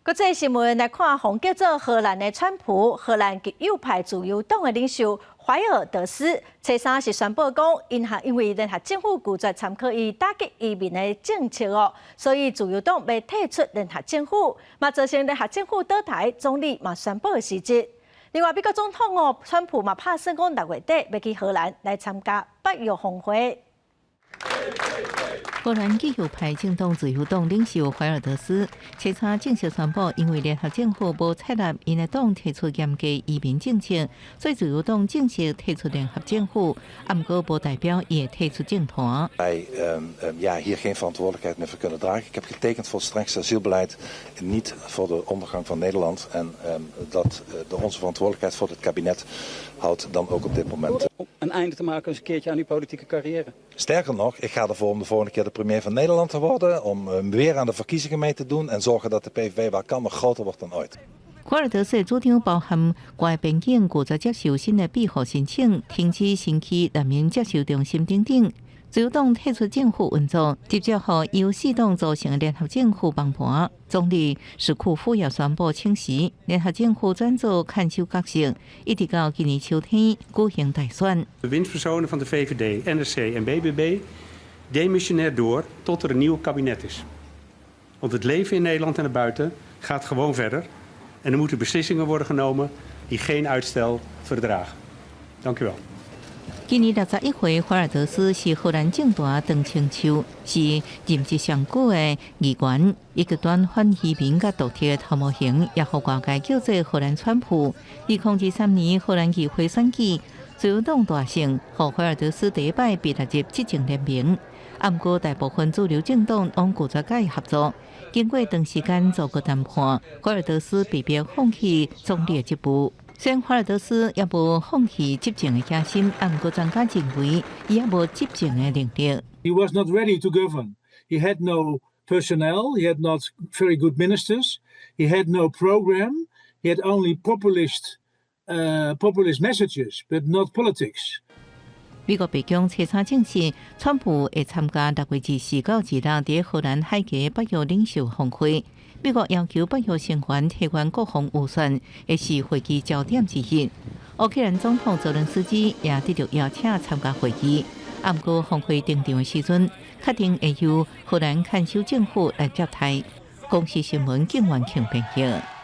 国际新闻来看，红叫做荷兰的川普，荷兰极右派自由党的领袖怀尔德斯，初三是宣布讲，因为联合政府拒绝参考伊打击移民的政策哦，所以自由党要退出联合政府，嘛造成联合政府倒台，总理嘛宣布辞职。另外，美国总统哦，川普嘛拍算讲6月底要去荷兰来参加北约峰会。 荷兰极右派政党自由党领袖怀尔德斯初三正式宣布，因为联合政府无采纳因的党提出严格移民政策，所以自由党正式退出联合政府。不过，无代表也退出政团。Wij hier geen verantwoordelijkheid meer voor kunnen dragen. Ik heb getekend voor het strengste asielbeleid, niet voor de ondergang van Nederland. En dat onze verantwoordelijkheid voor het kabinet houdt dan ook op dit moment. Om een einde te maken eens een keertje aan uw politieke carrière. Sterker nog, ik ga ervoor om de volgende keer de premier van Nederland te worden, om weer aan de verkiezingen mee te doen en zorgen dat de PVV waar kan nog groter wordt dan ooit. 怀尔德斯的主张包含外边境拒绝接受新的庇护申请、停止新区难民接受中心等等。自由党退出政府运作，直接和由4党组成的联合政府崩盘。总理史库夫也宣布请辞，联合政府转做看守角色，一直到今年秋天举行大选。De winstpersonen van de VVD, NSC en BBB demissionair door tot er een nieuw kabinet is. Want het leven in Nederland en erbuiten gaat gewoon verder. En er moeten beslissingen worden genomen die geen uitstel verdragen. Dank u wel. 今年61岁，怀尔德斯是荷兰政坛长青树，是任职上久的议员。伊极端反移民甲独特的头毛型，也互外界叫做荷兰川普。2023年荷兰议会选举，自由党大胜，互怀尔德斯第一摆被纳入执政联盟。不过，大部分主流政党拢拒绝甲伊合作。经过长时间做过谈判，怀尔德斯被迫放弃总理的职务。 虽然怀尔德斯也无放弃执政的野心，不过专家认为伊也无执政的能力。He was not ready to govern. He had no personnel. He had not very good ministers. He had no program. He had only populist messages, but not politics. 美国白宫初三证实，川普会参加6月24到26日荷兰海峡北约领袖峰会。 美国要求北约成员提悬国防预算，也是会议焦点之一。乌克兰总统泽连斯基也得到邀请参加会议，不过峰会登场的时阵，确定会由荷兰看守政府来接待。公司新闻警员强评价。